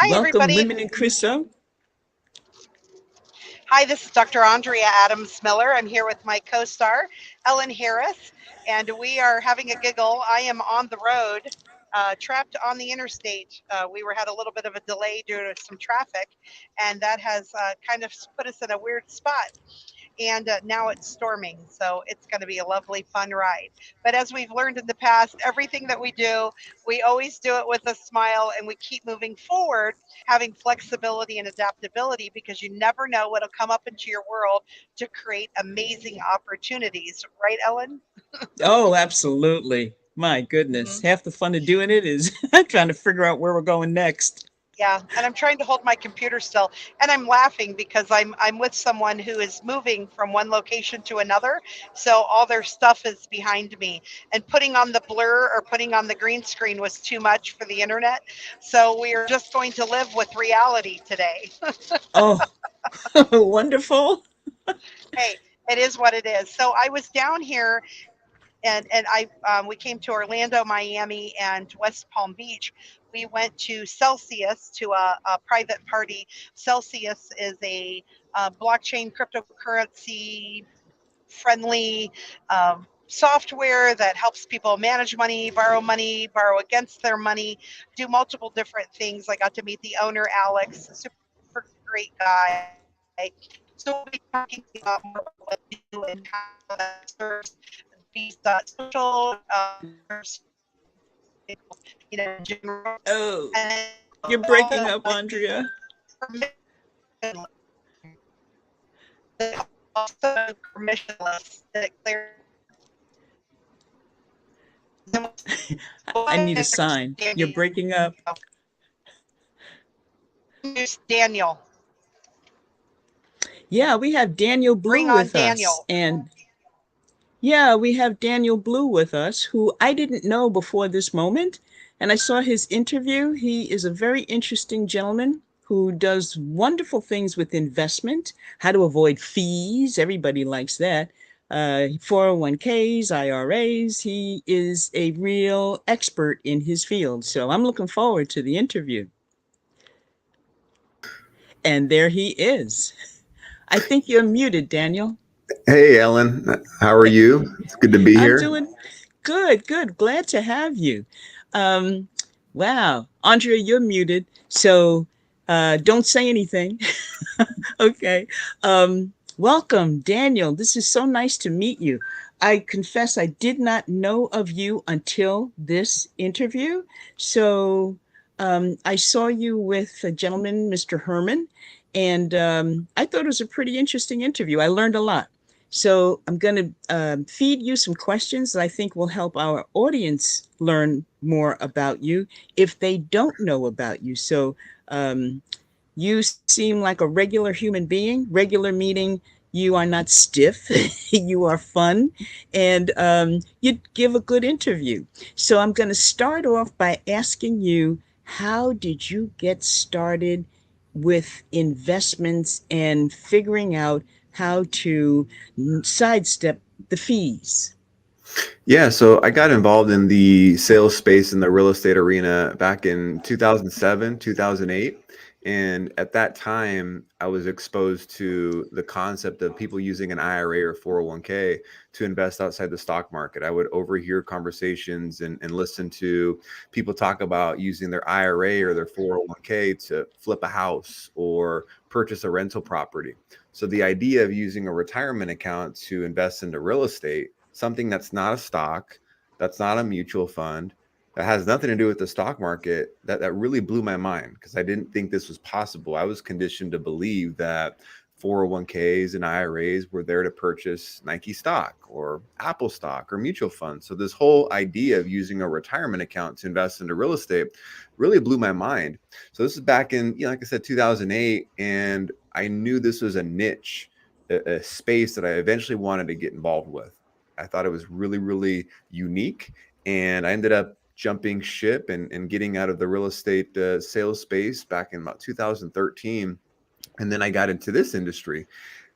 Hi, Welcome, everybody. Women in Crypto. Hi, this is Dr. Andrea Adams Miller. I'm here with my co-star, Ellen Harris, and we are having a giggle. I am on the road, trapped on the interstate. Had a little bit of a delay due to some traffic, and that has kind of put us in a weird spot. And now it's storming, so it's going to be a lovely, fun ride. But as we've learned in the past, everything that we do, we always do it with a smile, and we keep moving forward, having flexibility and adaptability, because you never know what'll come up into your world to create amazing opportunities. Right, Ellen? Oh, absolutely. My Hmm. goodness. Half the fun of doing it is trying to figure out where we're going next. Yeah, and I'm trying to hold my computer still, and I'm laughing because I'm with someone who is moving from one location to another, so all their stuff is behind me, and putting on the blur or putting on the green screen was too much for the internet, so we are just going to live with reality today. Oh, wonderful. Hey, it is what it is. So I was down here, and we came to Orlando, Miami, and West Palm Beach. We went to Celsius to a private party. Celsius is a blockchain cryptocurrency friendly software that helps people manage money, borrow against their money, do multiple different things. I got to meet the owner, Alex, super great guy. So we'll be talking about more about what we do and how that serves Bees.Social, general, Oh, and you're also breaking up, Andrea. permissionless that clear. I need a sign. You're breaking up. Daniel. Yeah, we have Daniel Blue Bring on with us. Daniel. And yeah, we have Daniel Blue with us, who I didn't know before this moment. And I saw his interview. He is a very interesting gentleman who does wonderful things with investment, how to avoid fees. Everybody likes that. 401ks, IRAs. He is a real expert in his field. So I'm looking forward to the interview. And there he is. I think you're muted, Daniel. Hey, Ellen. How are you? It's good to be I'm here. doing good, good. Glad to have you. Um, wow. Andrea, you're muted. So don't say anything. Okay. Welcome, Daniel. This is so nice to meet you. I confess I did not know of you until this interview. So I saw you with a gentleman, Mr. Herman, and I thought it was a pretty interesting interview. I learned a lot. So I'm going to feed you some questions that I think will help our audience learn more about you if they don't know about you. So you seem like a regular human being, regular meaning you are not stiff, you are fun, and you give a good interview. So I'm going to start off by asking you, how did you get started with investments and figuring out how to sidestep the fees? Yeah, so I got involved in the sales space in the real estate arena back in 2007, 2008. And at that time, I was exposed to the concept of people using an IRA or 401k to invest outside the stock market. I would overhear conversations and listen to people talk about using their IRA or their 401k to flip a house or purchase a rental property. So the idea of using a retirement account to invest into real estate, something that's not a stock, that's not a mutual fund, that has nothing to do with the stock market, that really blew my mind because I didn't think this was possible. I was conditioned to believe that 401ks and IRAs were there to purchase Nike stock or Apple stock or mutual funds. So this whole idea of using a retirement account to invest into real estate really blew my mind. So this is back in, like I said, 2008, and I knew this was a niche, a space that I eventually wanted to get involved with. I thought it was really, really unique. And I ended up jumping ship and getting out of the real estate sales space back in about 2013. And then I got into this industry.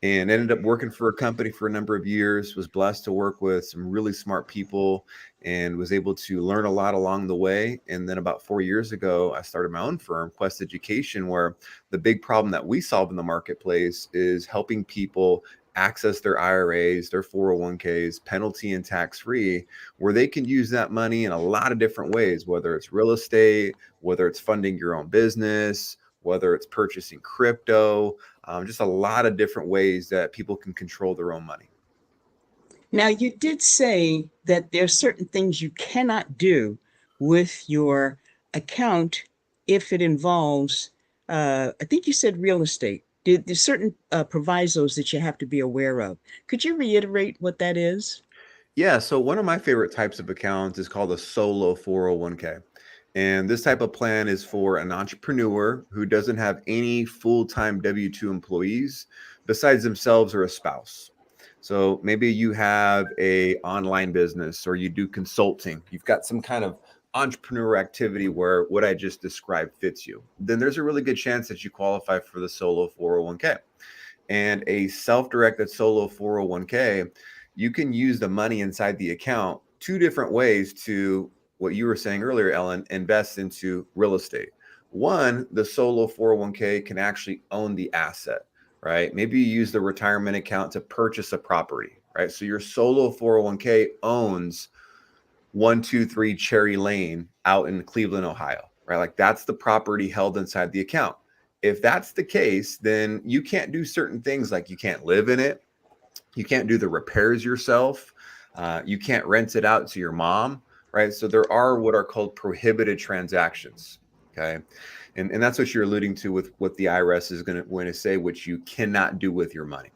and ended up working for a company for a number of years. Was blessed to work with some really smart people and was able to learn a lot along the way. And then about 4 years ago, I started my own firm, Quest Education, where the big problem that we solve in the marketplace is helping people access their IRAs, their 401ks, penalty and tax-free, where they can use that money in a lot of different ways, whether it's real estate, whether it's funding your own business, whether it's purchasing crypto, just a lot of different ways that people can control their own money. Now, you did say that there are certain things you cannot do with your account if it involves, I think you said real estate. There's certain provisos that you have to be aware of. Could you reiterate what that is? Yeah, so one of my favorite types of accounts is called a solo 401k. And this type of plan is for an entrepreneur who doesn't have any full-time W-2 employees besides themselves or a spouse. So maybe you have a online business or you do consulting. You've got some kind of entrepreneur activity where what I just described fits you. Then there's a really good chance that you qualify for the solo 401k. And a self-directed solo 401k, you can use the money inside the account two different ways to what you were saying earlier, Ellen, invest into real estate. One, the solo 401k can actually own the asset, right? Maybe you use the retirement account to purchase a property, right? So your solo 401k owns 123 Cherry Lane out in Cleveland, Ohio, right? Like that's the property held inside the account. If that's the case, then you can't do certain things like you can't live in it. You can't do the repairs yourself. You can't rent it out to your mom, right? So there are what are called prohibited transactions. Okay. And that's what you're alluding to with what the IRS is going to say, which you cannot do with your money.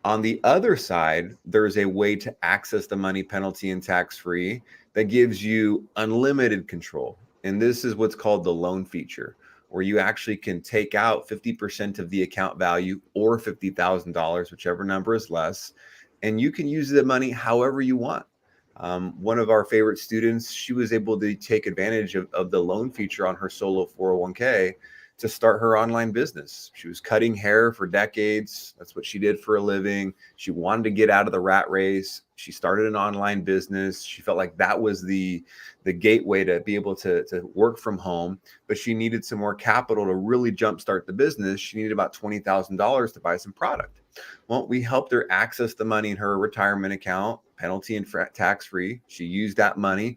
On the other side, there's a way to access the money penalty and tax-free that gives you unlimited control. And this is what's called the loan feature, where you actually can take out 50% of the account value or $50,000, whichever number is less, and you can use the money however you want. One of our favorite students, she was able to take advantage of the loan feature on her solo 401k to start her online business. She was cutting hair for decades. That's what she did for a living. She wanted to get out of the rat race. She started an online business. She felt like that was the gateway to be able to work from home, but she needed some more capital to really jumpstart the business. She needed about $20,000 to buy some product. Well, we helped her access the money in her retirement account, penalty and tax-free. She used that money,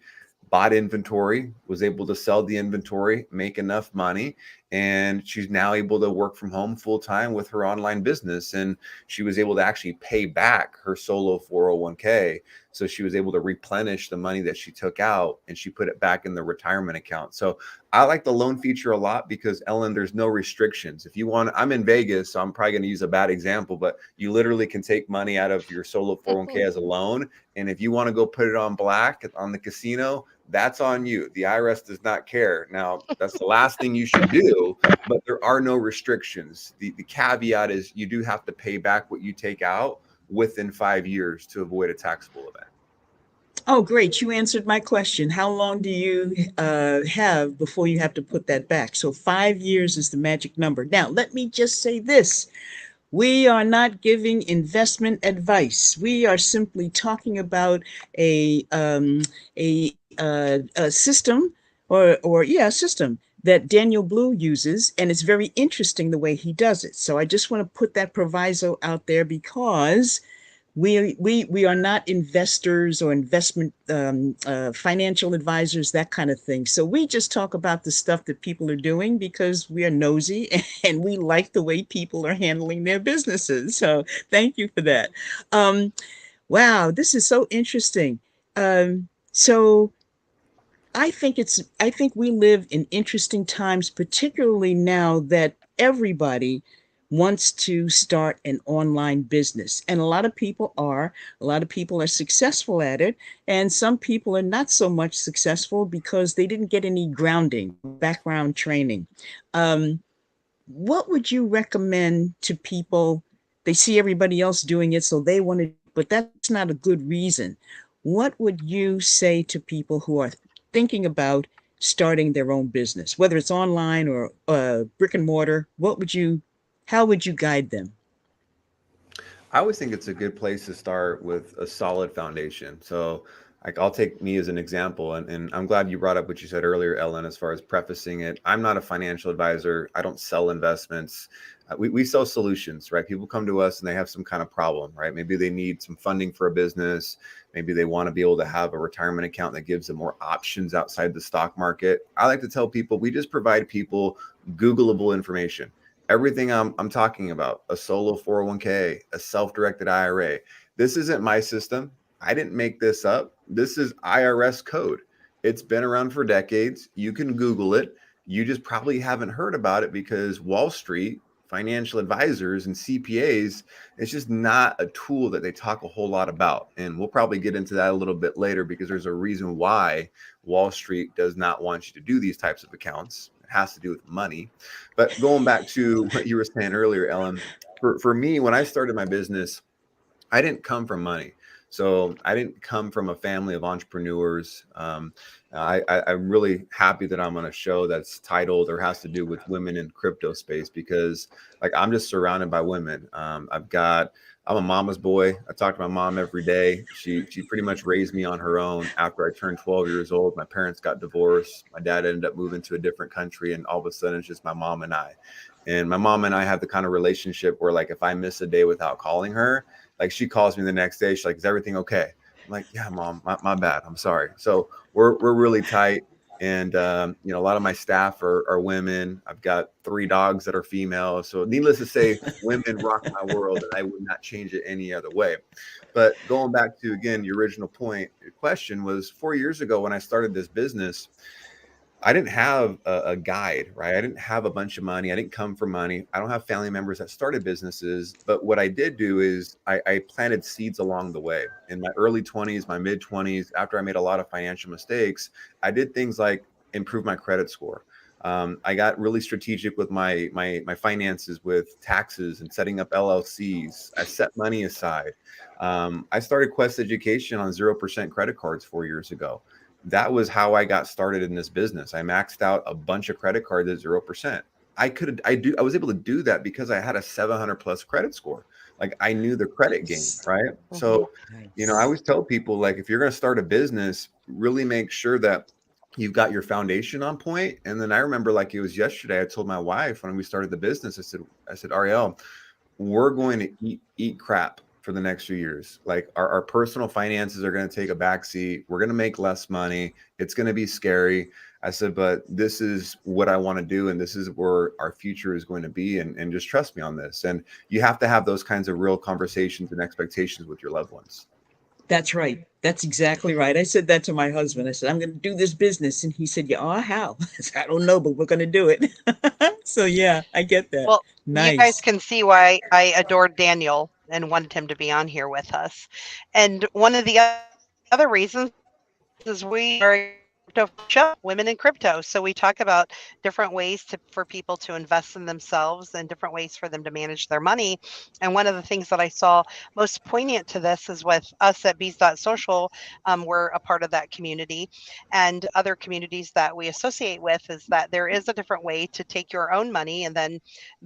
bought inventory, was able to sell the inventory, make enough money, and she's now able to work from home full time with her online business. And she was able to actually pay back her solo 401k. So she was able to replenish the money that she took out and she put it back in the retirement account. So I like the loan feature a lot because, Ellen, there's no restrictions. If you want, I'm in Vegas, so I'm probably going to use a bad example, but you literally can take money out of your solo 401k as a loan. And if you want to go put it on black on the casino, that's on you. The IRS does not care. Now, that's the last thing you should do, but there are no restrictions. The caveat is you do have to pay back what you take out within 5 years to avoid a taxable event. Oh, great. You answered my question. How long do you have before you have to put that back? So 5 years is the magic number. Now, let me just say this. We are not giving investment advice. We are simply talking about a system a system that Daniel Blue uses, and it's very interesting the way he does it. So I just want to put that proviso out there because we are not investors or investment financial advisors, that kind of thing. So we just talk about the stuff that people are doing because we are nosy and we like the way people are handling their businesses. So thank you for that. Wow, this is so interesting. So I think we live in interesting times, particularly now that everybody wants to start an online business. And a lot of people are successful at it. And some people are not so much successful because they didn't get any grounding, background training. What would you recommend to people? They see everybody else doing it, so they want to, but that's not a good reason. What would you say to people who are thinking about starting their own business, whether it's online or brick and mortar? How would you guide them? I always think it's a good place to start with a solid foundation. So, like, I'll take me as an example, and I'm glad you brought up what you said earlier, Ellen, as far as prefacing it. I'm not a financial advisor. I don't sell investments. We sell solutions, right? People come to us and they have some kind of problem, right? Maybe they need some funding for a business. Maybe they want to be able to have a retirement account that gives them more options outside the stock market. I like to tell people we just provide people Googleable information. Everything I'm talking about, a solo 401k, a self-directed IRA. This isn't my system. I didn't make this up. This is IRS code. It's been around for decades. You can Google it. You just probably haven't heard about it because Wall Street, financial advisors, and CPAs, it's just not a tool that they talk a whole lot about. And we'll probably get into that a little bit later because there's a reason why Wall Street does not want you to do these types of accounts. It has to do with money. But going back to what you were saying earlier, Ellen, for me, when I started my business, I didn't come from money. So I didn't come from a family of entrepreneurs. I'm really happy that I'm on a show that's titled or has to do with women in crypto space because, like, I'm just surrounded by women. I'm a mama's boy. I talk to my mom every day. She pretty much raised me on her own. After I turned 12 years old, my parents got divorced. My dad ended up moving to a different country, and all of a sudden, it's just my mom and I. And my mom and I have the kind of relationship where, like, if I miss a day without calling her, like, she calls me the next day. She's like, "Is everything okay?" I'm like, "Yeah, mom, my bad. I'm sorry." So we're really tight. And, a lot of my staff are women. I've got 3 dogs that are female. So needless to say, women rock my world, and I would not change it any other way. But going back to, again, your original point, your question was 4 years ago when I started this business, I didn't have a guide, right? I didn't have a bunch of money. I didn't come from money. I don't have family members that started businesses. But what I did do is I planted seeds along the way. In my early 20s, my mid 20s, after I made a lot of financial mistakes, I did things like improve my credit score. I got really strategic with my finances, with taxes and setting up LLCs. I set money aside. I started Quest Education on 0% credit cards 4 years ago. That was how I got started in this business. I maxed out a bunch of credit cards at 0%. I was able to do that because I had a 700 plus credit score. Like, I knew the credit game, right? Mm-hmm. So, Nice. I always tell people, like, if you're going to start a business, really make sure that you've got your foundation on point. And then I remember, like, it was yesterday, I told my wife when we started the business, I said, Ariel, we're going to eat crap for the next few years. Like, our personal finances are going to take a backseat. We're going to make less money. It's going to be scary. I said, but this is what I want to do. And this is where our future is going to be. And just trust me on this. And you have to have those kinds of real conversations and expectations with your loved ones. That's right. That's exactly right. I said that to my husband. I said, I'm going to do this business. And he said, yeah, oh, how? I said, I don't know, but we're going to do it. So, yeah, I get that. Well, you guys Nice. can see why I adored Daniel and wanted him to be on here with us. And one of the other reasons is we are a crypto show, Women in Crypto. So we talk about different ways for people to invest in themselves and different ways for them to manage their money. And one of the things that I saw most poignant to this is with us at Bees.Social. We're a part of that community, and other communities that we associate with, is that there is a different way to take your own money and then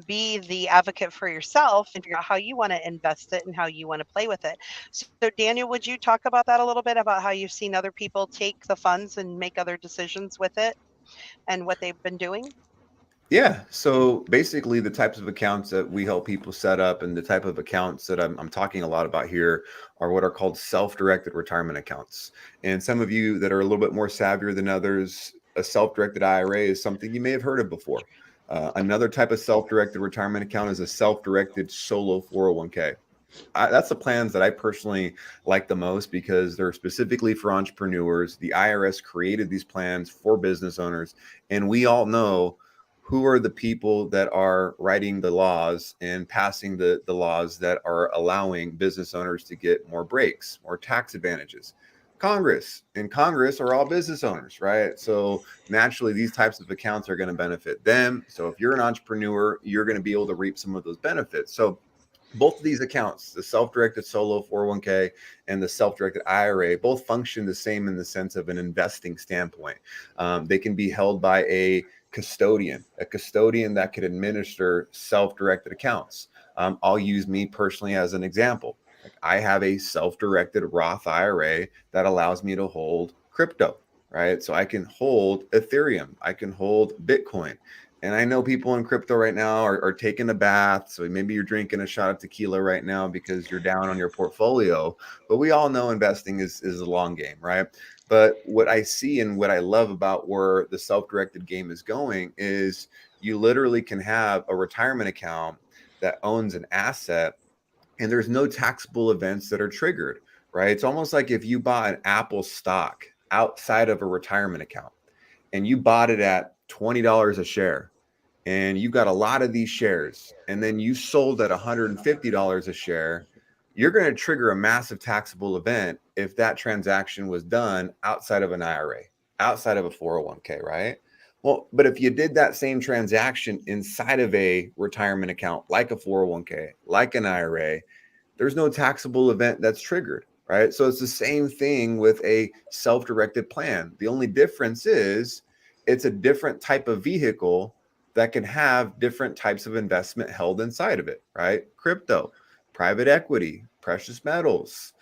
be the advocate for yourself and figure out how you want to invest it and how you want to play with it. So Daniel, would you talk about that a little bit, about how you've seen other people take the funds and make other decisions with it and what they've been doing? Yeah. So basically, the types of accounts that we help people set up and the type of accounts that I'm talking a lot about here are what are called self-directed retirement accounts. And some of you that are a little bit more savvier than others, a self-directed IRA is something you may have heard of before. Another type of self-directed retirement account is a self-directed solo 401k. That's the plans that I personally like the most because they're specifically for entrepreneurs. The IRS created these plans for business owners, and we all know who are the people that are writing the laws and passing the laws that are allowing business owners to get more breaks, more tax advantages. Congress, and Congress are all business owners, right? So naturally, these types of accounts are going to benefit them. So if you're an entrepreneur, you're going to be able to reap some of those benefits. So both of these accounts, the self-directed solo 401k and the self-directed IRA, both function the same in the sense of an investing standpoint. They can be held by a custodian that could administer self-directed accounts. I'll use me personally as an example. Like I have a self-directed Roth IRA that allows me to hold crypto, right? So I can hold Ethereum, I can hold Bitcoin. And I know people in crypto right now are taking a bath. So maybe you're drinking a shot of tequila right now because you're down on your portfolio. But we all know investing is a long game, right? But what I see and what I love about where the self-directed game is going is you literally can have a retirement account that owns an asset and there's no taxable events that are triggered, right? It's almost like if you bought an Apple stock outside of a retirement account and you bought it at $20 a share and you got a lot of these shares and then you sold at $150 a share, you're going to trigger a massive taxable event if that transaction was done outside of an IRA, outside of a 401k, right? Well, but if you did that same transaction inside of a retirement account, like a 401k, like an IRA, there's no taxable event that's triggered, right? So it's the same thing with a self-directed plan. The only difference is it's a different type of vehicle that can have different types of investment held inside of it, right? Crypto, private equity, precious metals,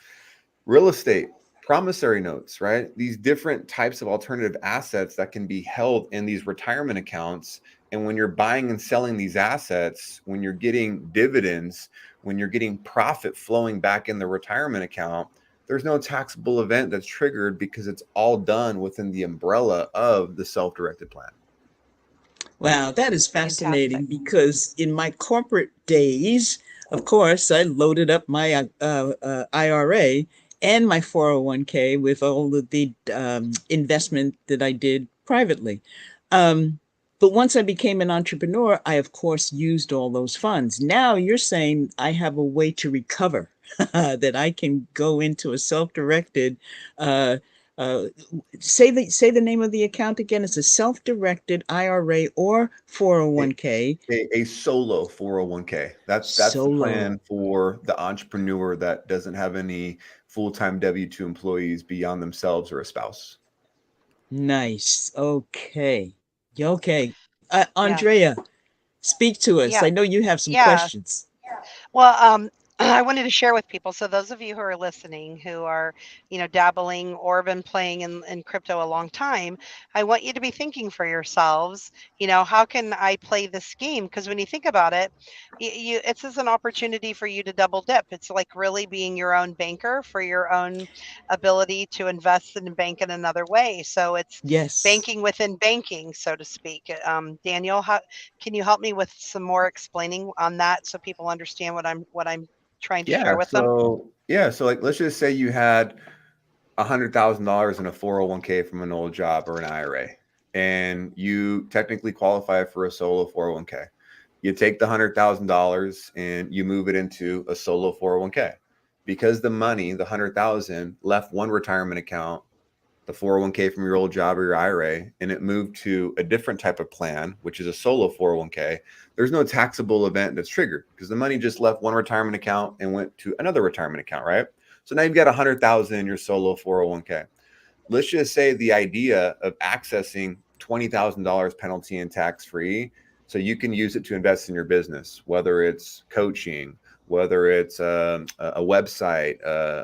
real estate, promissory notes, right? These different types of alternative assets that can be held in these retirement accounts. And when you're buying and selling these assets, when you're getting dividends, when you're getting profit flowing back in the retirement account, there's no taxable event that's triggered because it's all done within the umbrella of the self-directed plan. Wow, that is fascinating Fantastic. because in my corporate days, of course, I loaded up my IRA and my 401k with all of the investment that I did privately. But once I became an entrepreneur, I, of course, used all those funds. Now you're saying I have a way to recover, that I can go into a self-directed uh, uh, say the name of the account again. It's a self-directed IRA or 401k. A solo 401k. That's the Solo. plan for the entrepreneur that doesn't have any full-time W-2 employees beyond themselves or a spouse. Nice. Okay. Okay. Yeah. Andrea, speak to us. Yeah. I know you have some Yeah. questions. Well, I wanted to share with people. So those of you who are listening, who are, dabbling or been playing in crypto a long time, I want you to be thinking for yourselves, how can I play this game? Because when you think about it, it's as an opportunity for you to double dip. It's like really being your own banker for your own ability to invest and bank in another way. So it's Yes. banking within banking, so to speak. Daniel, how can you help me with some more explaining on that so people understand what I'm trying to share Yeah. with them? So like, let's just say you had $100,000 in a 401k from an old job or an IRA, and you technically qualify for a solo 401k. You take the $100,000 and you move it into a solo 401k because the money, the 100,000, left one retirement account, the 401k from your old job or your IRA, and it moved to a different type of plan, which is a solo 401k. There's no taxable event that's triggered because the money just left one retirement account and went to another retirement account, right? So now you've got 100,000 in your solo 401k. Let's just say the idea of accessing $20,000 penalty and tax free, so you can use it to invest in your business, whether it's coaching, whether it's a website,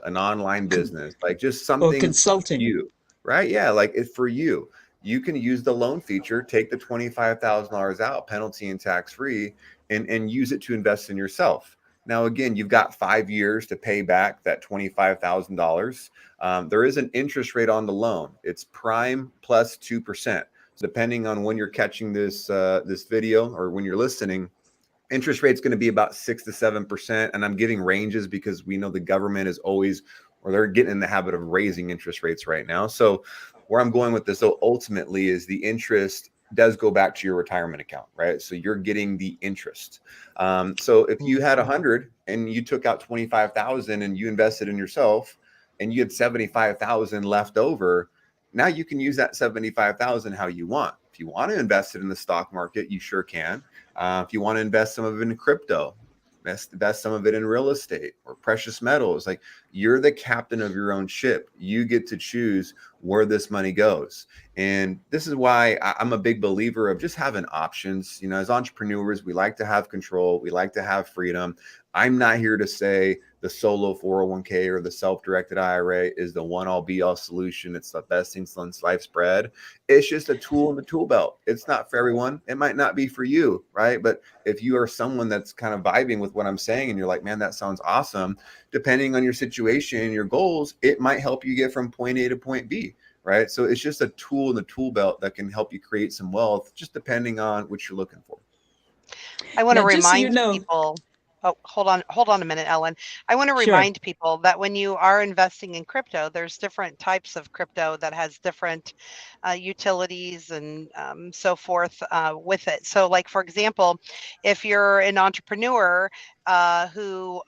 an online business, like just Or something for consulting. you, right? Yeah, like it's for you. You can use the loan feature, take the $25,000 out, penalty and tax free, and use it to invest in yourself. Now, again, you've got 5 years to pay back that $25,000. There is an interest rate on the loan. It's prime plus 2%. So depending on when you're catching this this video or when you're listening, interest rate's going to be about 6 to 7%. And I'm giving ranges because we know the government is always, or they're getting in the habit of raising interest rates right now. So where I'm going with this, so ultimately, is the interest does go back to your retirement account, right? So you're getting the interest. So if you had 100 and you took out 25,000 and you invested in yourself and you had 75,000 left over, now you can use that 75,000 how you want. If you want to invest it in the stock market, you sure can. If you want to invest some of it in crypto, invest some of it in real estate or precious metals. Like, you're the captain of your own ship. You get to choose where this money goes. And this is why I'm a big believer of just having options. As entrepreneurs, we like to have control. We like to have freedom. I'm not here to say the solo 401k or the self-directed IRA is the one-all be-all solution. It's the best thing since sliced bread. It's just a tool in the tool belt. It's not for everyone. It might not be for you, right? But if you are someone that's kind of vibing with what I'm saying and you're like, man, that sounds awesome, depending on your situation and your goals, it might help you get from point A to point B, right? So it's just a tool in the tool belt that can help you create some wealth, just depending on what you're looking for. I want to Now, just so you remind know, people. Oh, hold on a minute, Ellen. I want to sure. remind people that when you are investing in crypto, there's different types of crypto that has different utilities and so forth with it. So, like, for example, if you're an entrepreneur who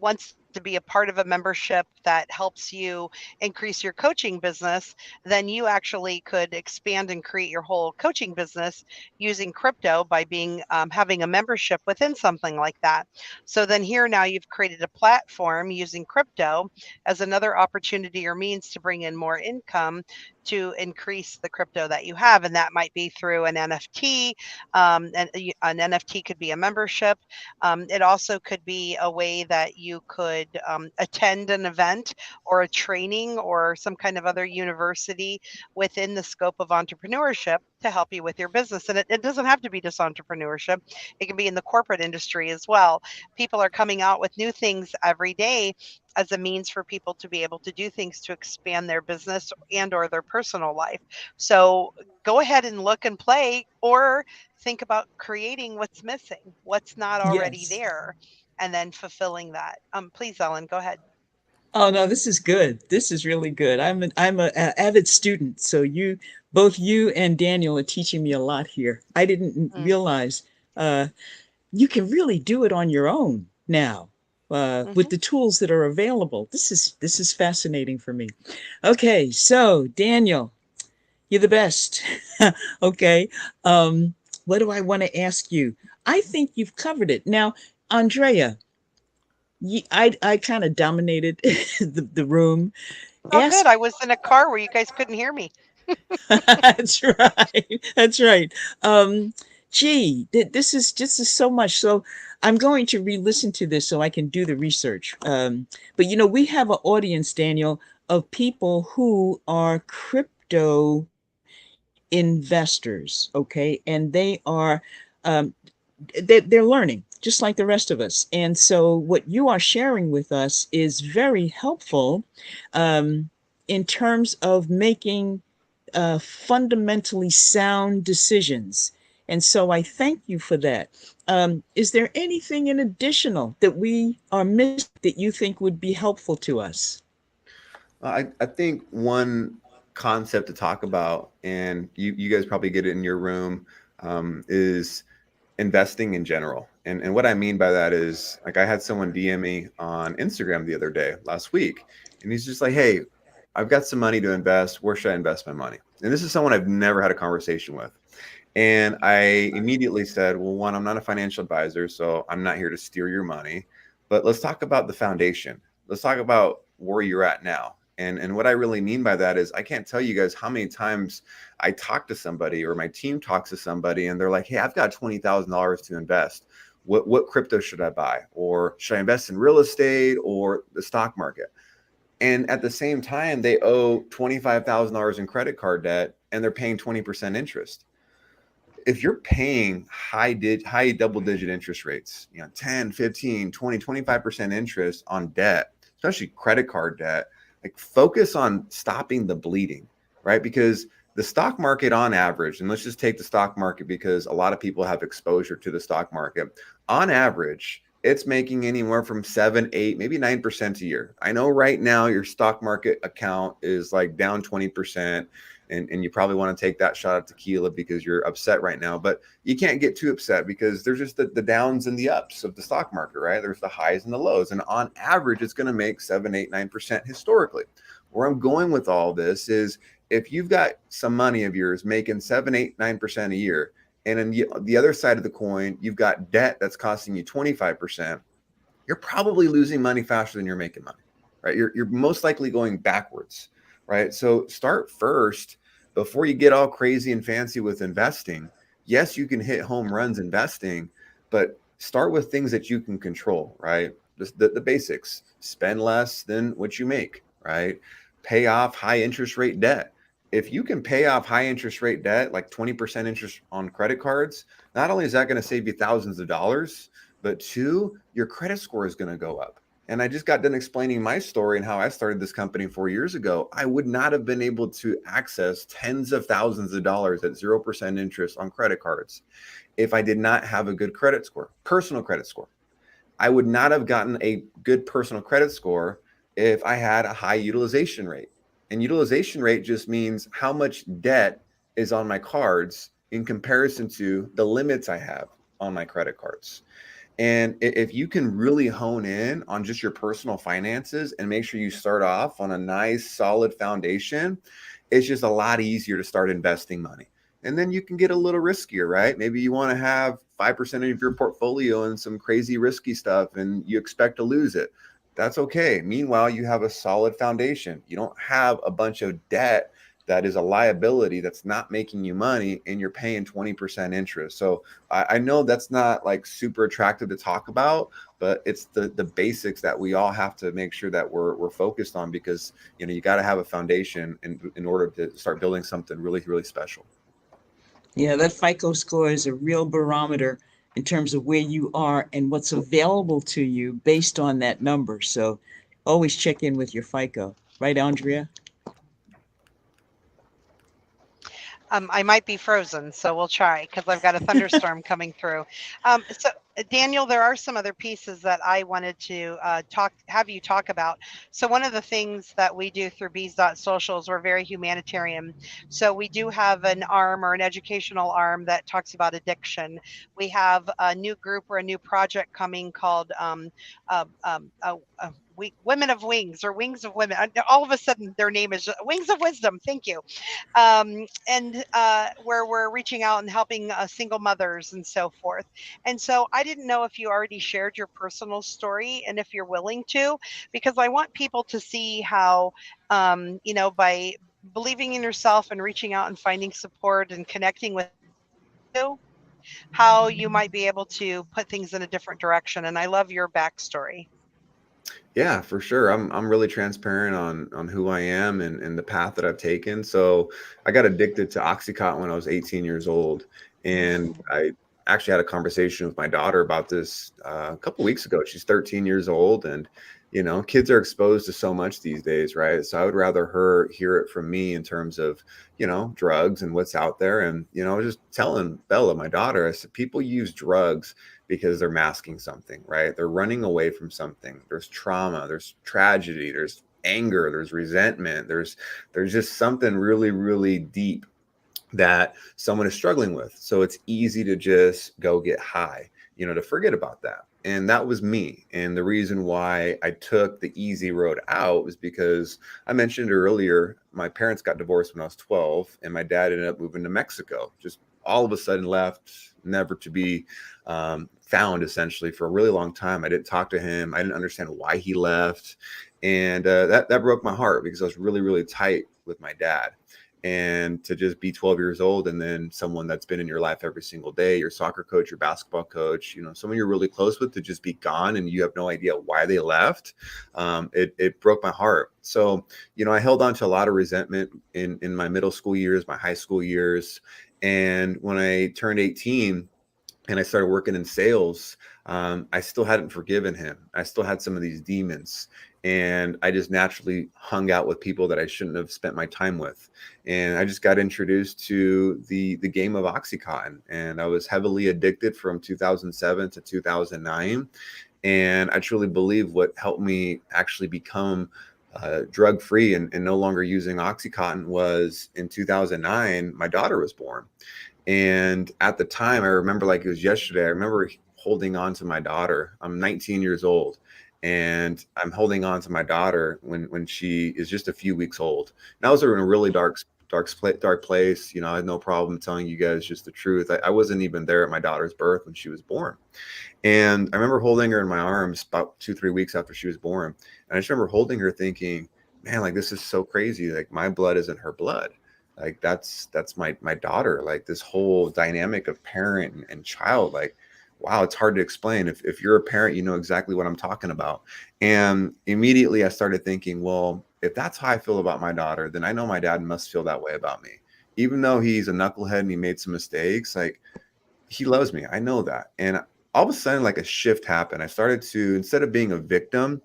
wants to be a part of a membership that helps you increase your coaching business, then you actually could expand and create your whole coaching business using crypto by being having a membership within something like that. So then here now you've created a platform using crypto as another opportunity or means to bring in more income to increase the crypto that you have. And that might be through an NFT. And an NFT could be a membership. It also could be a way that you could attend an event or a training or some kind of other university within the scope of entrepreneurship to help you with your business. And it doesn't have to be just entrepreneurship. It can be in the corporate industry as well. People are coming out with new things every day as a means for people to be able to do things to expand their business and or their personal life. So go ahead and look and play, or think about creating what's missing, what's not already Yes. there, and then fulfilling that. Please, Ellen, go ahead. Oh no, this is good. This is really good. I'm a avid student, so both you and Daniel are teaching me a lot here. I didn't realize uh, you can really do it on your own now with the tools that are available. This is fascinating for me. Okay, so Daniel, you're the best. Okay, what do I want to ask you? I think you've covered it. Now, Andrea, I kind of dominated the room. Oh, good. Ask. I was in a car where you guys couldn't hear me. That's right. That's right. Um, Gee, this is so much. So I'm going to re-listen to this so I can do the research. But we have an audience, Daniel, of people who are crypto investors, okay, and um, they're learning just like the rest of us. And so what you are sharing with us is very helpful in terms of making fundamentally sound decisions. And so I thank you for that. Is there anything in additional that we are missing that you think would be helpful to us? I think one concept to talk about, and you guys probably get it in your room, is investing in general. And what I mean by that is, like, I had someone DM me on Instagram the other day, last week, and he's just like, hey, I've got some money to invest. Where should I invest my money? And this is someone I've never had a conversation with. And I immediately said, well, one, I'm not a financial advisor, so I'm not here to steer your money. But let's talk about the foundation. Let's talk about where you're at now. And what I really mean by that is, I can't tell you guys how many times I talk to somebody or my team talks to somebody and they're like, hey, I've got $20,000 to invest. What crypto should I buy? Or should I invest in real estate or the stock market? And at the same time, they owe $25,000 in credit card debt and they're paying 20% interest. If you're paying high double digit interest rates, 10, 15, 20, 25% interest on debt, especially credit card debt, like, focus on stopping the bleeding, right? Because the stock market on average, and let's just take the stock market because a lot of people have exposure to the stock market. On average, it's making anywhere from 7, 8, maybe 9% a year. I know right now your stock market account is like down 20%. And you probably want to take that shot of tequila because you're upset right now, but you can't get too upset because there's just the downs and the ups of the stock market, right? There's the highs and the lows. And on average, it's going to make 7, 8, 9% historically. Where I'm going with all this is, if you've got some money of yours making 7, 8, 9% a year, and on the other side of the coin, you've got debt that's costing you 25%, you're probably losing money faster than you're making money, right? You're most likely going backwards. right? So start first before you get all crazy and fancy with investing. Yes, you can hit home runs investing, but start with things that you can control, right? Just the basics. Spend less than what you make, right? Pay off high interest rate debt. If you can pay off high interest rate debt, like 20% interest on credit cards, not only is that going to save you thousands of dollars, but two, your credit score is going to go up. And I just got done explaining my story and how I started this company 4 years ago. I would not have been able to access tens of thousands of dollars at 0% interest on credit cards if I did not have a good credit score, personal credit score. I would not have gotten a good personal credit score if I had a high utilization rate. And utilization rate just means how much debt is on my cards in comparison to the limits I have on my credit cards. And if you can really hone in on just your personal finances and make sure you start off on a nice, solid foundation, it's just a lot easier to start investing money. And then you can get a little riskier, right? Maybe you want to have 5% of your portfolio in some crazy risky stuff and you expect to lose it. That's okay. Meanwhile, you have a solid foundation. You don't have a bunch of debt that is a liability that's not making you money and you're paying 20% interest. So I know that's not like super attractive to talk about, but it's the basics that we all have to make sure that we're focused on, because you got to have a foundation in order to start building something really, really special. Yeah, that FICO score is a real barometer in terms of where you are and what's available to you based on that number. So always check in with your FICO. Right, Andrea? I might be frozen, so we'll try because I've got a thunderstorm coming through. So, Daniel, there are some other pieces that I wanted to have you talk about. So one of the things that we do through Bees.Social is we're very humanitarian. So we do have an arm or an educational arm that talks about addiction. We have a new group or a new project coming called Women of Wings, or Wings of Women. All of a sudden, their name is Wings of Wisdom. Thank you. And where we're reaching out and helping single mothers and so forth. And so I didn't know if you already shared your personal story and if you're willing to, because I want people to see how, by believing in yourself and reaching out and finding support and connecting with you, how you might be able to put things in a different direction. And I love your backstory. Yeah, for sure. I'm really transparent on who I am and the path that I've taken. So I got addicted to Oxycontin when I was 18 years old, and I actually had a conversation with my daughter about this a couple weeks ago. She's 13 years old, and kids are exposed to so much these days, right? So I would rather her hear it from me in terms of drugs and what's out there. And I was just telling Bella, my daughter, I said, people use drugs because they're masking something, right? They're running away from something. There's trauma, there's tragedy, there's anger, there's resentment, there's just something really, really deep that someone is struggling with. So it's easy to just go get high, to forget about that. And that was me. And the reason why I took the easy road out was because I mentioned earlier, my parents got divorced when I was 12, and my dad ended up moving to Mexico. Just all of a sudden left, never to be found, essentially, for a really long time. I didn't talk to him. I didn't understand why he left. And that broke my heart, because I was really, really tight with my dad. And to just be 12 years old, and then someone that's been in your life every single day, your soccer coach, your basketball coach, someone you're really close with, to just be gone and you have no idea why they left, it broke my heart. So, I held on to a lot of resentment in my middle school years, my high school years. And when I turned 18 and I started working in sales, I still hadn't forgiven him. I still had some of these demons. And I just naturally hung out with people that I shouldn't have spent my time with. And I just got introduced to the game of Oxycontin. And I was heavily addicted from 2007 to 2009. And I truly believe what helped me actually become drug-free and no longer using Oxycontin was in 2009, my daughter was born. And at the time, I remember like it was yesterday, I remember holding on to my daughter. I'm 19 years old. And I'm holding on to my daughter when she is just a few weeks old. And I was in a really dark place. I had no problem telling you guys just the truth. I wasn't even there at my daughter's birth when she was born. And I remember holding her in my arms about 2-3 weeks after she was born. And I just remember holding her thinking, man, like this is so crazy. Like my blood isn't her blood. Like that's my daughter. Like this whole dynamic of parent and child, like wow, it's hard to explain. If you're a parent, you know exactly what I'm talking about. And immediately I started thinking, well, if that's how I feel about my daughter, then I know my dad must feel that way about me. Even though he's a knucklehead and he made some mistakes, like he loves me. I know that. And all of a sudden, like a shift happened. I started to, instead of being a victim,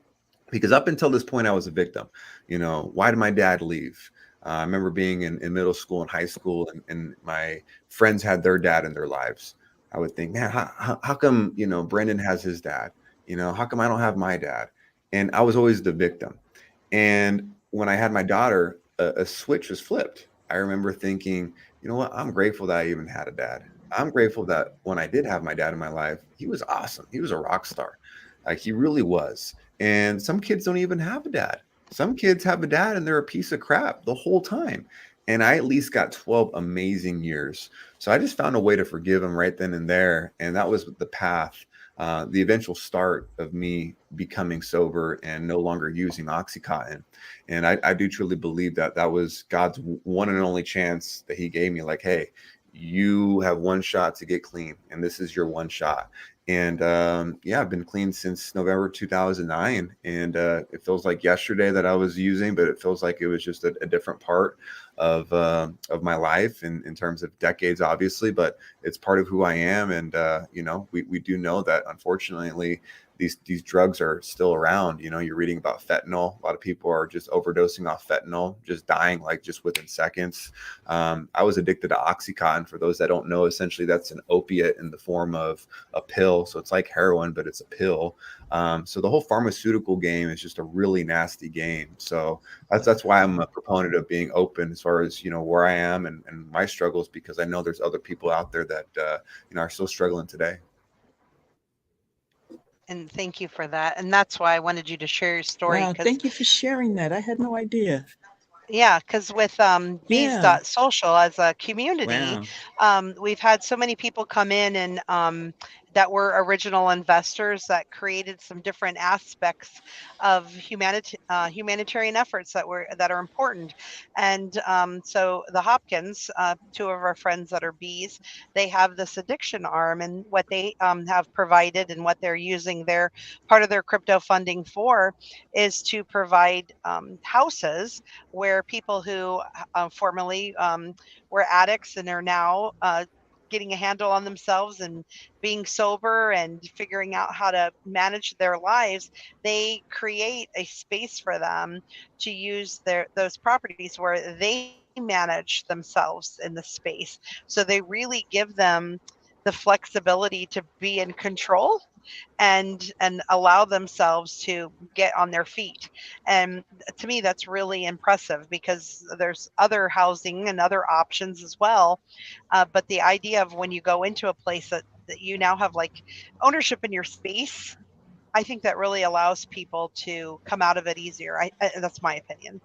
because up until this point, I was a victim. You know, why did my dad leave? I remember being in middle school and high school, and my friends had their dad in their lives. I would think, man, how come, you know, Brendan has his dad? You know, how come I don't have my dad? And I was always the victim. And when I had my daughter, a switch was flipped. I remember thinking, you know what? I'm grateful that I even had a dad. I'm grateful that when I did have my dad in my life, he was awesome. He was a rock star. Like he really was. And some kids don't even have a dad. Some kids have a dad and they're a piece of crap the whole time. And I at least got 12 amazing years. So I just found a way to forgive him right then and there. And that was the path, the eventual start of me becoming sober and no longer using Oxycontin. And I do truly believe that that was God's one and only chance that he gave me. Like, hey, you have one shot to get clean, and this is your one shot. And yeah, I've been clean since November 2009, and it feels like yesterday that I was using, but it feels like it was just a different part of my life in terms of decades, obviously. But it's part of who I am, and you know, we do know that unfortunately these drugs are still around. You know, you're reading about fentanyl. A lot of people are just overdosing off fentanyl, just dying like just within seconds. I was addicted to Oxycontin. For those that don't know, essentially that's an opiate in the form of a pill. So it's like heroin, but it's a pill. So the whole pharmaceutical game is just a really nasty game. So that's why I'm a proponent of being open as far as, you know, where I am and my struggles, because I know there's other people out there that you know, are still struggling today. And thank you for that. And that's why I wanted you to share your story Wow, because thank you for sharing that. I had no idea. yeah, because with Yeah. Bees.Social as a community, Wow. we've had so many people come in and that were original investors that created some different aspects of humanitarian efforts that are important. And so the Hopkins, two of our friends that are bees, they have this addiction arm, and what they have provided and what they're using their part of their crypto funding for is to provide houses where people who formerly were addicts and are now getting a handle on themselves and being sober and figuring out how to manage their lives, they create a space for them to use those properties where they manage themselves in the space. So they really give them the flexibility to be in control and allow themselves to get on their feet. And to me, that's really impressive because there's other housing and other options as well. But the idea of when you go into a place that you now have like ownership in your space, I think that really allows people to come out of it easier. That's my opinion.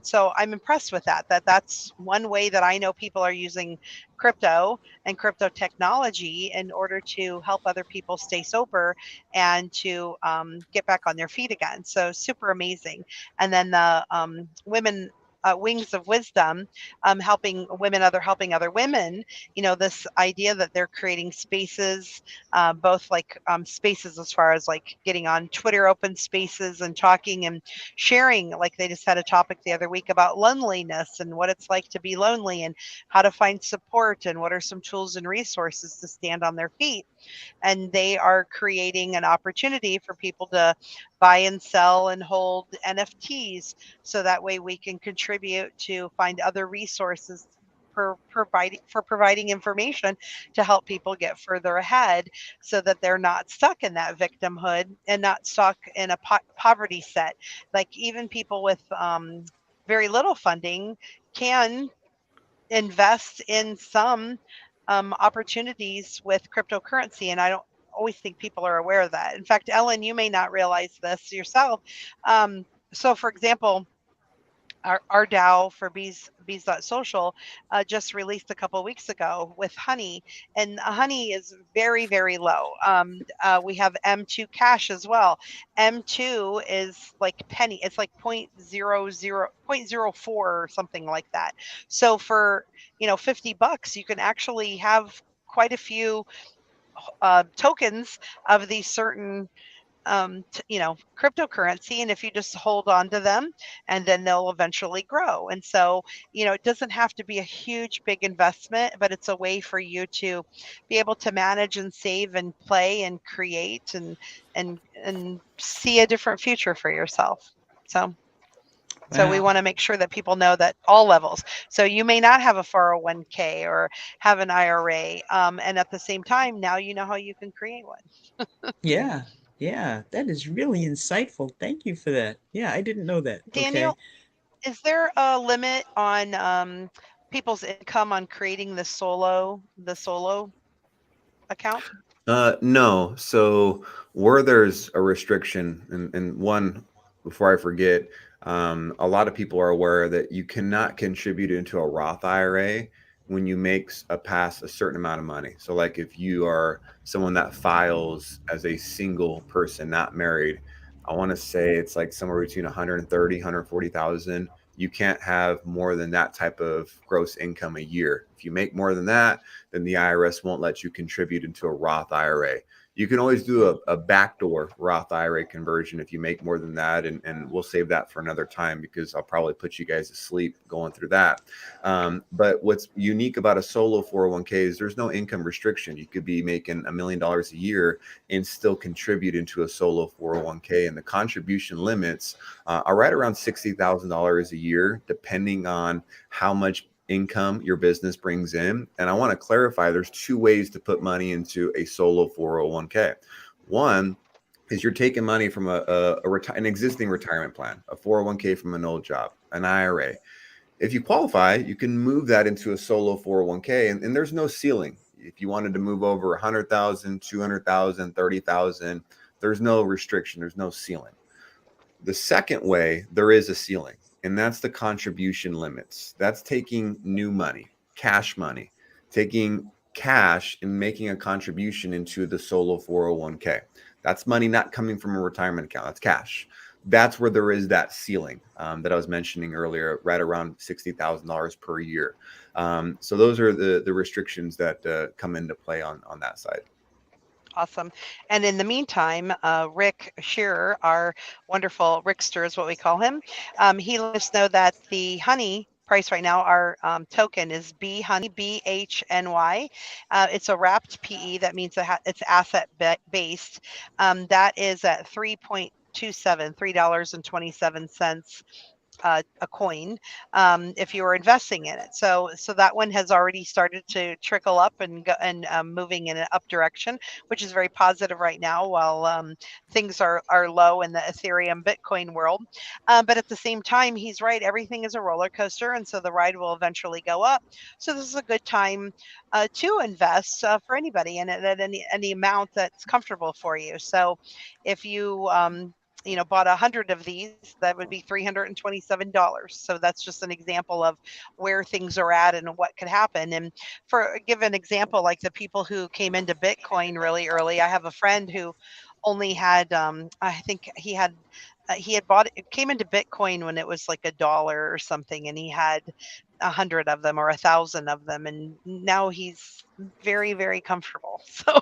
So I'm impressed with that. That's one way that I know people are using crypto and crypto technology in order to help other people stay sober and to get back on their feet again. So super amazing. And then the women. Wings of Wisdom, helping other women. You know, this idea that they're creating spaces, both like spaces as far as like getting on Twitter open spaces and talking and sharing. Like they just had a topic the other week about loneliness and what it's like to be lonely and how to find support and what are some tools and resources to stand on their feet. And they are creating an opportunity for people to buy and sell and hold NFTs so that way we can contribute to find other resources providing information to help people get further ahead so that they're not stuck in that victimhood and not stuck in a poverty set. Like even people with very little funding can invest in some opportunities with cryptocurrency. And I don't always think people are aware of that. In fact, Ellen, you may not realize this yourself. So, for example, our DAO for Bees.Social just released a couple weeks ago with honey, and honey is very, very low. We have M2 cash as well. M2 is like penny. It's like 0.04 or something like that. So for, $50, you can actually have quite a few tokens of these certain cryptocurrency, and if you just hold on to them, and then they'll eventually grow. And so, it doesn't have to be a huge big investment, but it's a way for you to be able to manage and save and play and create and see a different future for yourself. So we Wow. want to make sure that people know that all levels. So you may not have a 401k or have an IRA, and at the same time, now you know how you can create one. Yeah. Yeah. That is really insightful. Thank you for that. Yeah, I didn't know that. Okay. Daniel, is there a limit on people's income on creating the solo account? No. So where there's a restriction, and one, before I forget, a lot of people are aware that you cannot contribute into a Roth IRA when you make past a certain amount of money. So like if you are someone that files as a single person, not married, I want to say it's like somewhere between 130, 140,000. You can't have more than that type of gross income a year. If you make more than that, then the IRS won't let you contribute into a Roth IRA. You can always do a backdoor Roth IRA conversion if you make more than that, and we'll save that for another time because I'll probably put you guys to sleep going through that. But what's unique about a solo 401k is there's no income restriction. You could be making $1 million a year and still contribute into a solo 401k, and the contribution limits are right around $60,000 a year, depending on how much income your business brings in. And I want to clarify, there's two ways to put money into a solo 401k. One is you're taking money from an existing retirement plan, a 401k from an old job, an IRA. If you qualify, you can move that into a solo 401k, and there's no ceiling. If you wanted to move over 100,000, 200,000, 30,000, there's no restriction, there's no ceiling. The second way, there is a ceiling, and that's the contribution limits. That's taking new money, cash money, taking cash and making a contribution into the solo 401k. That's money not coming from a retirement account. That's cash. That's where there is that ceiling that I was mentioning earlier, right around $60,000 per year. So those are the restrictions that come into play on that side. Awesome. And in the meantime, Rick Scherer, our wonderful Rickster is what we call him, he let us know that the honey price right now, our token is BHoney, BHNY. It's a wrapped PE. That means it's asset based. That is at 3.27, $3.27 a coin, if you were investing in it. So that one has already started to trickle up and go, and moving in an up direction, which is very positive right now while things are low in the Ethereum Bitcoin world. But at the same time, he's right. Everything is a roller coaster, and so the ride will eventually go up. So this is a good time to invest for anybody, and at any amount that's comfortable for you. So if you bought 100 of these, that would be $327. So that's just an example of where things are at and what could happen. And give an example, like the people who came into Bitcoin really early, I have a friend who only had, I think he had bought it, came into Bitcoin when it was like $1 or something, and he had 100 of them or 1,000 of them, and now he's very, very comfortable. So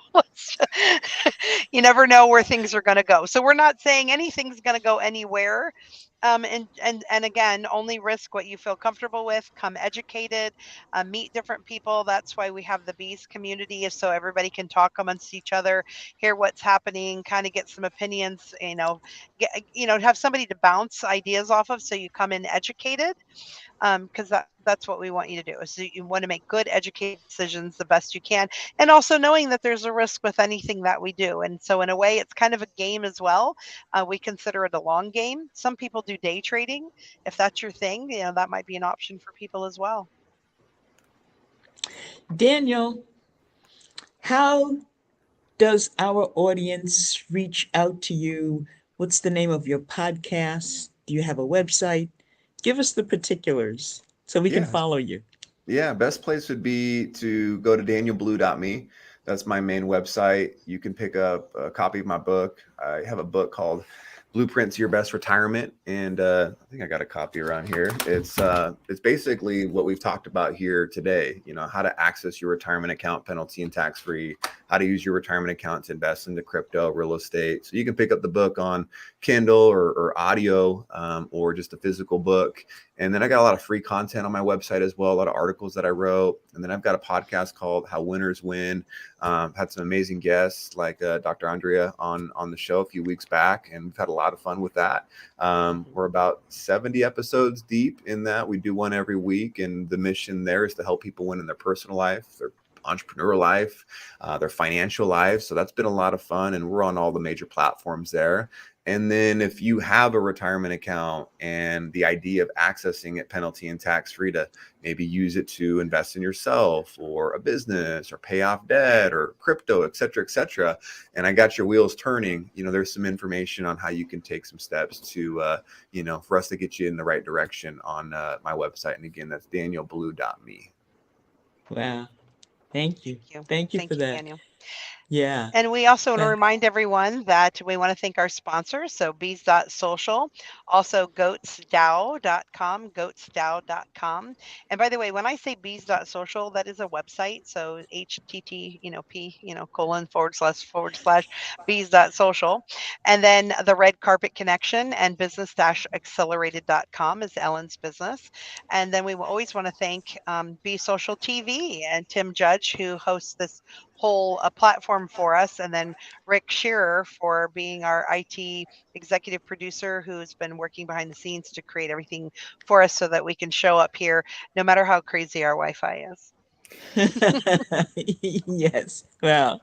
you never know where things are going to go. So we're not saying anything's going to go anywhere. And again, only risk what you feel comfortable with. Come educated, meet different people. That's why we have the Bees community, is so everybody can talk amongst each other, hear what's happening, kind of get some opinions. Have somebody to bounce ideas off of, so you come in educated. Because that's what we want you to do, is you want to make good educated decisions the best you can, and also knowing that there's a risk with anything that we do. And so in a way, it's kind of a game as well. We consider it a long game. Some people do day trading. If that's your thing, that might be an option for people as well. Daniel, how does our audience reach out to you? What's the name of your podcast? Do you have a website? Give us the particulars so we can Yeah. follow you. Yeah, best place would be to go to danielblue.me. That's my main website. You can pick up a copy of my book. I have a book called Blueprint to Your Best Retirement, and I think I got a copy around here. It's basically what we've talked about here today. You know, how to access your retirement account penalty and tax free, how to use your retirement account to invest into crypto, real estate. So you can pick up the book on Kindle or audio, or just a physical book. And then I got a lot of free content on my website as well, a lot of articles that I wrote. And then I've got a podcast called How Winners Win. Had some amazing guests like Dr. Andrea on the show a few weeks back, and we've had a lot of fun with that. We're about 70 episodes deep in that. We do one every week, and the mission there is to help people win in their personal life, their entrepreneurial life, their financial life. So that's been a lot of fun, and we're on all the major platforms there. And then if you have a retirement account and the idea of accessing it penalty and tax free to maybe use it to invest in yourself or a business or pay off debt or crypto, et cetera, and I got your wheels turning, you know, there's some information on how you can take some steps to, you know, for us to get you in the right direction on my website. And again, that's danielblue.me. Wow. Thank you. Thank you. Thank you for Thank you, that. Daniel. Yeah. And we also want to Uh, remind everyone that we want to thank our sponsors. So Bees.Social, also goatsdow.com, goatsdow.com. And by the way, when I say Bees.Social, that is a website. So HTT, P:// Bees.Social. And then the Red Carpet Connection and business-accelerated.com is Ellen's business. And then we always want to thank BeesSocialTV and Tim Judge, who hosts this whole platform for us, and then Rick Scherer for being our IT executive producer who's been working behind the scenes to create everything for us so that we can show up here no matter how crazy our Wi-Fi is. yes. Well,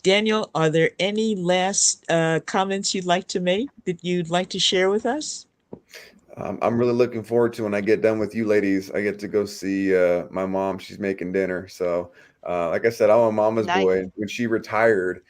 Daniel, are there any last comments you'd like to make that you'd like to share with us? I'm really looking forward to when I get done with you ladies. I get to go see my mom. She's making dinner. So, like I said, I'm a mama's Nice. boy. When she retired,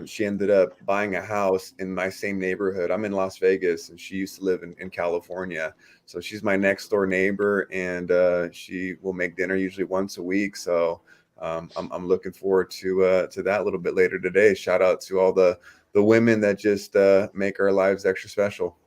she ended up buying a house in my same neighborhood. I'm in Las Vegas, and she used to live in California. So she's my next door neighbor, and she will make dinner usually once a week. So I'm looking forward to that a little bit later today. Shout out to all the women that just make our lives extra special.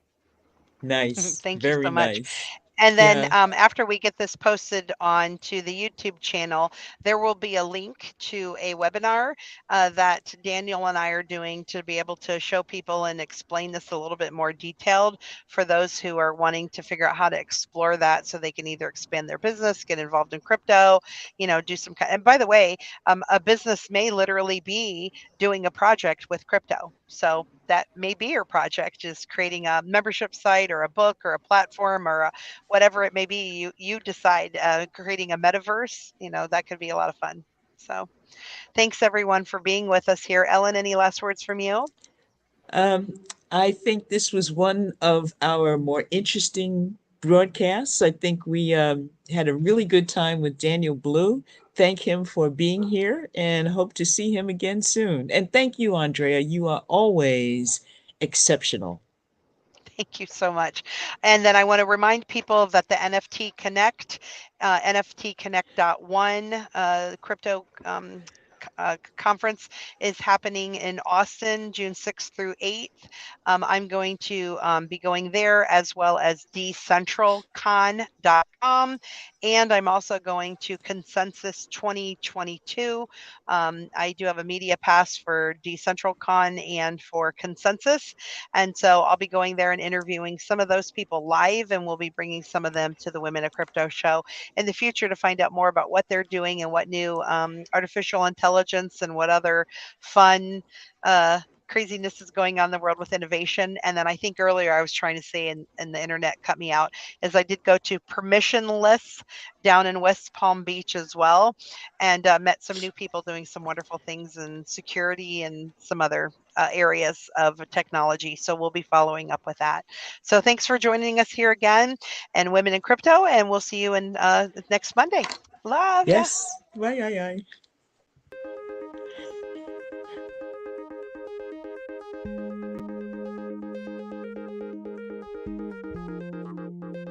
Nice. Thank you so Very much. nice. And then Yeah. after we get this posted onto the YouTube channel, there will be a link to a webinar that Daniel and I are doing to be able to show people and explain this a little bit more detailed for those who are wanting to figure out how to explore that so they can either expand their business, get involved in crypto, do some kind. And by the way, a business may literally be doing a project with crypto. So that may be your project, is creating a membership site or a book or a platform or whatever it may be. You decide, creating a metaverse, that could be a lot of fun. So thanks everyone for being with us here. Ellen, any last words from you? Um, I think this was one of our more interesting broadcasts. I think we had a really good time with Daniel Blue. Thank him for being here and hope to see him again soon. And thank you, Andrea. You are always exceptional. Thank you so much. And then I want to remind people that the NFT Connect, NFT Connect.one crypto conference is happening in Austin, June 6th through 8th. I'm going to be going there, as well as decentralcon.com. And I'm also going to Consensus 2022. I do have a media pass for DecentralCon and for Consensus. And so I'll be going there and interviewing some of those people live, and we'll be bringing some of them to the Women of Crypto show in the future to find out more about what they're doing and what new artificial intelligence and what other fun craziness is going on in the world with innovation. And then I think earlier I was trying to say, and the internet cut me out, is I did go to Permissionless down in West Palm Beach as well, and met some new people doing some wonderful things in security and some other areas of technology. So we'll be following up with that. So thanks for joining us here again, and Women in Crypto, and we'll see you in next Monday. Love ya. Yes. Bye, bye, bye.